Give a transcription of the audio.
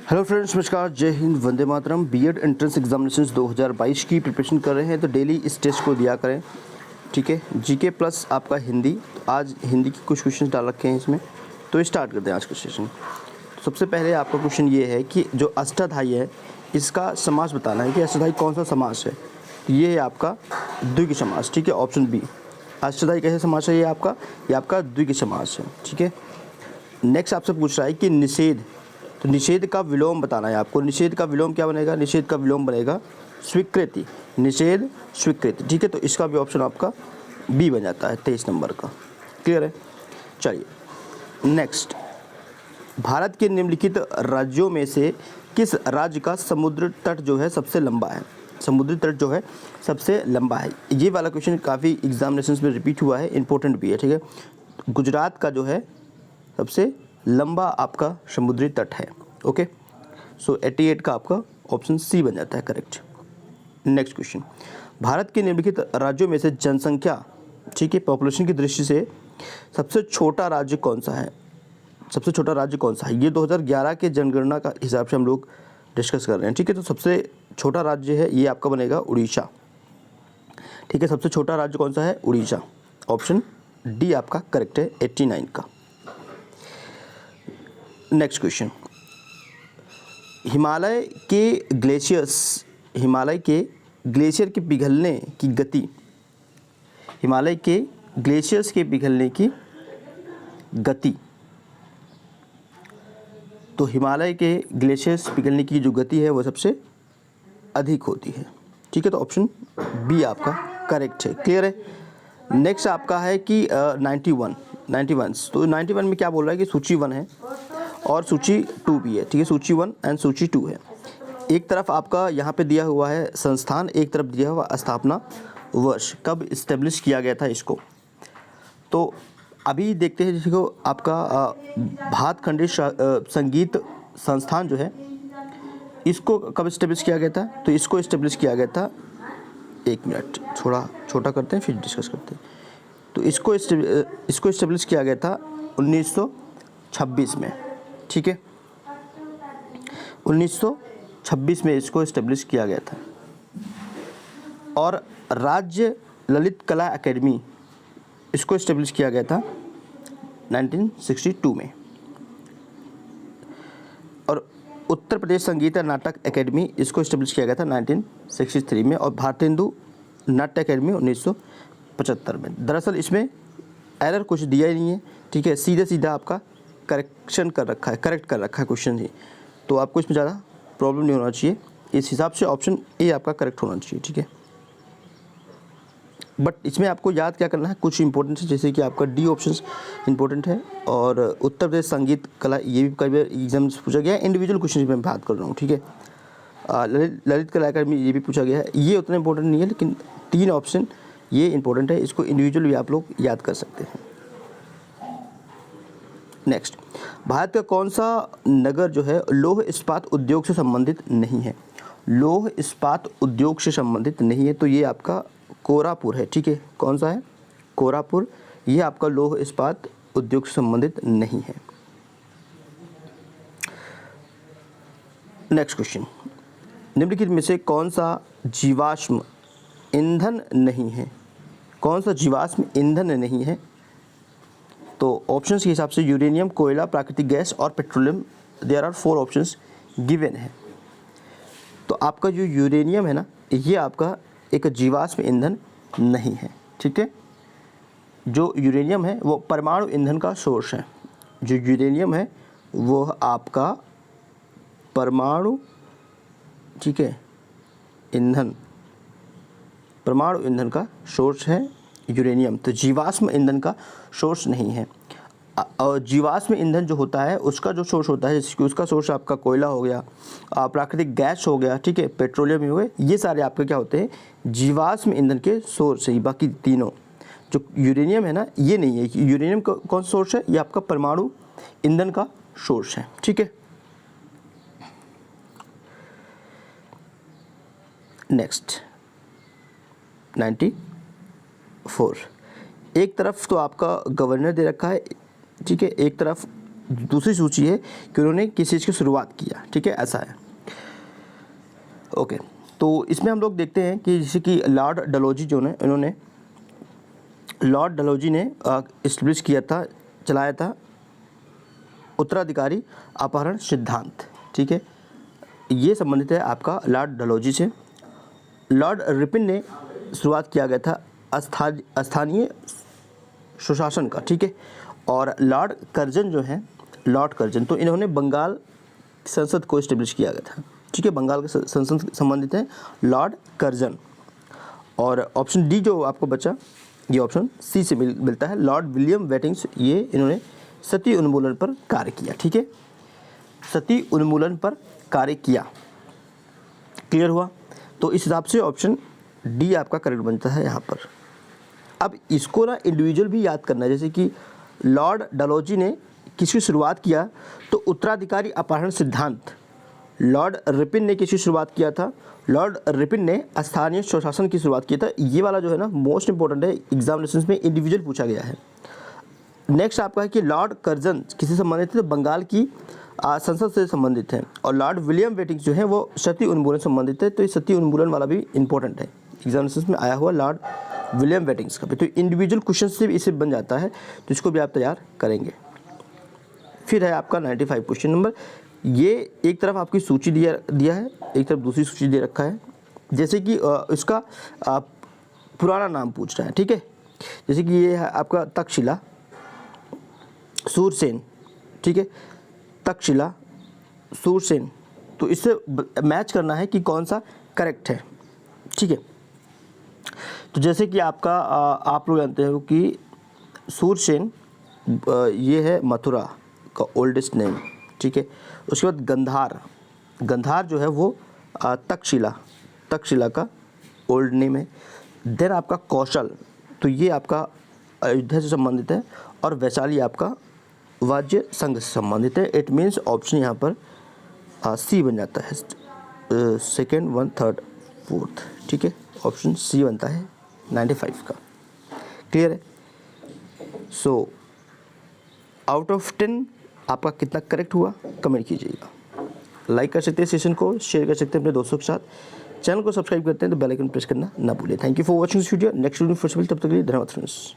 Hello friends, नमस्कार, जय Hind, Vande Mataram. BEd entrance examinations 2022 की प्रिपरेशन कर रहे हैं तो डेली इस टेस्ट को दिया करें, ठीक है। जीके प्लस आपका हिंदी, तो आज हिंदी की कुछ क्वेश्चन डाल रखे हैं इसमें, तो स्टार्ट करते हैं आज का सेशन। सबसे पहले आपका क्वेश्चन ये है कि जो अष्टाध्यायी है इसका समास बताना है कि अष्टाध्यायी कौन सा समास है। ये है आपका द्विगु समास, ठीक है, ऑप्शन बी। अष्टाध्यायी कैसे समास है, ये आपका द्विगु समास है, ठीक है। नेक्स्ट आपसे पूछ रहा है कि निषेध, तो निषेध का विलोम बताना है आपको। निषेध का विलोम क्या बनेगा? निषेध का विलोम बनेगा स्वीकृति। निषेध स्वीकृति, ठीक है। तो इसका भी ऑप्शन आपका बी बन जाता है 23 नंबर का। क्लियर है? चलिए नेक्स्ट, भारत के निम्नलिखित राज्यों में से किस राज्य का समुद्र तट जो है सबसे लंबा है? समुद्री तट जो है सबसे लंबा है। ये वाला क्वेश्चन काफ़ी एग्जामिनेशंस में रिपीट हुआ है, इंपॉर्टेंट भी है, ठीक है। गुजरात का जो है सबसे लंबा आपका समुद्री तट है। ओके, सो 88 का आपका ऑप्शन सी बन जाता है करेक्ट। नेक्स्ट क्वेश्चन, भारत के निम्नलिखित राज्यों में से जनसंख्या, ठीक है, पॉपुलेशन की दृष्टि से सबसे छोटा राज्य कौन सा है? सबसे छोटा राज्य कौन सा है? ये 2011 के जनगणना का हिसाब से हम लोग डिस्कस कर रहे हैं, ठीक है। तो सबसे छोटा राज्य है ये आपका बनेगा उड़ीसा, ठीक है। सबसे छोटा राज्य कौन सा है? उड़ीसा। ऑप्शन डी आपका करेक्ट है 89 का। नेक्स्ट क्वेश्चन, हिमालय के ग्लेशियर के पिघलने की गति, हिमालय के ग्लेशियर्स के पिघलने की गति, तो हिमालय के ग्लेशियर्स पिघलने की जो गति है वो सबसे अधिक होती है, ठीक है। तो ऑप्शन बी आपका करेक्ट है। क्लियर है? नेक्स्ट आपका है कि 91, तो 91 में क्या बोल रहा है कि सूची 1 है और सूची 2 भी है, ठीक है। सूची 1 एंड सूची 2 है। एक तरफ आपका यहाँ पे दिया हुआ है संस्थान, एक तरफ दिया हुआ स्थापना वर्ष, कब इस्टेब्लिश किया गया था इसको। तो अभी देखते हैं, देखो आपका भातखंडे संगीत संस्थान जो है इसको कब इस्टेब्लिश किया गया था? तो इसको इस्टेब्लिश किया गया था, एक मिनट थोड़ा छोटा करते हैं फिर डिस्कस करते हैं। तो इसको इस्टेब्लिश किया गया था 1926 में, ठीक है। 1926 में इसको इस्टेब्लिश किया गया था। और राज्य ललित कला एकेडमी, इसको इस्टेब्लिश किया गया था 1962 में। और उत्तर प्रदेश संगीत और नाटक एकेडमी, इसको इस्टेब्लिश किया गया था 1963 में। और भारतेंदु नाट्य एकेडमी 1975 में। दरअसल इसमें एरर कुछ दिया ही नहीं है, ठीक है। सीधा आपका करेक्ट कर रखा है क्वेश्चन ही, तो आपको इसमें ज़्यादा प्रॉब्लम नहीं होना चाहिए। इस हिसाब से ऑप्शन ए आपका करेक्ट होना चाहिए, ठीक है। बट इसमें आपको याद क्या करना है, कुछ इंपॉर्टेंट है, जैसे कि आपका डी ऑप्शन इंपॉर्टेंट है। और उत्तर प्रदेश संगीत कला, ये भी कई बार एग्जाम से पूछा गया है। इंडिविजुअल क्वेश्चन में बात कर रहा हूँ, ठीक है। ललित कला अकादमी, ये भी पूछा गया है। ये उतना इंपॉर्टेंट नहीं है, लेकिन 3 ऑप्शन ये इंपॉर्टेंट है, इसको इंडिविजुअल भी आप लोग याद कर सकते हैं। नेक्स्ट, भारत का कौन सा नगर जो है लौह इस्पात उद्योग से संबंधित नहीं है? लौह इस्पात उद्योग से संबंधित नहीं है, तो ये आपका कोरापुर है, ठीक है। कौन सा है? कोरापुर। ये आपका लौह इस्पात उद्योग से संबंधित नहीं है। नेक्स्ट क्वेश्चन, निम्नलिखित में से कौन सा जीवाश्म ईंधन नहीं है? कौन सा जीवाश्म ईंधन नहीं है? तो ऑप्शंस के हिसाब से यूरेनियम, कोयला, प्राकृतिक गैस और petroleum, there are 4 options given है। तो आपका जो यूरेनियम है ना, ये आपका एक जीवाश्म ईंधन नहीं है, ठीक है। जो यूरेनियम है वो परमाणु ईंधन का सोर्स है। जो यूरेनियम है वो आपका परमाणु, ठीक है, ईंधन, परमाणु ईंधन का सोर्स है यूरेनियम। तो जीवाश्म ईंधन का सोर्स नहीं है। और जीवाश्म ईंधन जो होता है उसका जो सोर्स होता है, जैसे कि उसका सोर्स आपका कोयला हो गया, प्राकृतिक गैस हो गया, ठीक है, पेट्रोलियम हो गए, ये सारे आपके क्या होते हैं? जीवाश्म ईंधन के सोर्स है। बाकी तीनों, जो यूरेनियम है ना, ये नहीं है। यूरेनियम का कौन सा सोर्स है? ये आपका परमाणु ईंधन का सोर्स है, ठीक है। नेक्स्ट 94, एक तरफ तो आपका गवर्नर दे रखा है, ठीक है, एक तरफ दूसरी सूची है कि उन्होंने किस चीज़ की शुरुआत किया, ठीक है, ऐसा है। ओके, तो इसमें हम लोग देखते हैं कि जैसे कि लॉर्ड डलहौजी जो ने इन्होंने लॉर्ड डलहौजी ने इस्टेब्लिश किया था, चलाया था उत्तराधिकारी अपहरण सिद्धांत, ठीक है, ये संबंधित है आपका लॉर्ड डलहौजी से। लॉर्ड रिपन ने शुरुआत किया गया था स्थानीय सुशासन का, ठीक है, और लॉर्ड कर्जन जो है, लॉर्ड कर्जन, तो इन्होंने बंगाल संसद को इस्टेब्लिश किया गया था, ठीक है, बंगाल के संसद से संबंधित है लॉर्ड कर्जन। और ऑप्शन डी जो आपको बचा, ये ऑप्शन सी से मिलता है, लॉर्ड विलियम वेटिंग्स, ये इन्होंने सती उन्मूलन पर कार्य किया, ठीक है, सती उन्मूलन पर कार्य किया। क्लियर हुआ? तो इस हिसाब से ऑप्शन डी आपका करेक्ट बनता है यहाँ पर। अब इसको ना इंडिविजुअल भी याद करना है, जैसे कि लॉर्ड डलहौजी ने किसकी शुरुआत किया, तो उत्तराधिकारी अपहरण सिद्धांत। लॉर्ड रिपन ने किसकी शुरुआत किया था, लॉर्ड रिपन ने स्थानीय स्वशासन की शुरुआत किया था। ये वाला जो है ना मोस्ट इंपॉर्टेंट है, एग्जामिनेशन में इंडिविजुअल पूछा गया है। नेक्स्ट आपका है कि लॉर्ड कर्जन किससे संबंधित है, तो बंगाल की संसद से संबंधित है। और लॉर्ड विलियम वेटिंग्स जो है वो सती उन्मूलन संबंधित है, तो ये सती उन्मूलन वाला भी इंपॉर्टेंट है, एग्जामिनेशन में आया हुआ लॉर्ड विलियम वेटिंग्स का भी। तो इंडिविजुअल क्वेश्चन से इसे बन जाता है, तो इसको भी आप तैयार करेंगे। फिर है आपका 95 क्वेश्चन नंबर। ये एक तरफ आपकी सूची दिया है, एक तरफ दूसरी सूची दे रखा है। जैसे कि इसका पुराना नाम पूछ रहा है, ठीक है, जैसे कि ये है आपका तक्षशिला सूरसेन, ठीक है, तक्षशिला सूरसेन, तो इससे मैच करना है कि कौन सा करेक्ट है, ठीक है। तो जैसे कि आपका आप लोग जानते हो कि सूरसेन ये है मथुरा का ओल्डेस्ट नेम, ठीक है। उसके बाद गंधार जो है वो तक्षशिला का ओल्ड नेम है। देन आपका कौशल, तो ये आपका अयोध्या से संबंधित है। और वैशाली आपका वाद्य संघ से संबंधित है। इट मीन्स ऑप्शन यहाँ पर सी बन जाता है, सेकेंड, 1, 3, 4, ठीक है, ऑप्शन सी बनता है 95 का। क्लियर है? सो आउट ऑफ 10 आपका कितना करेक्ट हुआ कमेंट कीजिएगा। लाइक कर सकते हैं सेशन को, शेयर कर सकते हैं अपने दोस्तों के साथ। चैनल को सब्सक्राइब करते हैं तो बेल आइकन प्रेस करना ना भूलिए। Thank you for watching this video. Next video फिर से मिलते हैं, तब तक के लिए धन्यवाद फ्रेंड्स।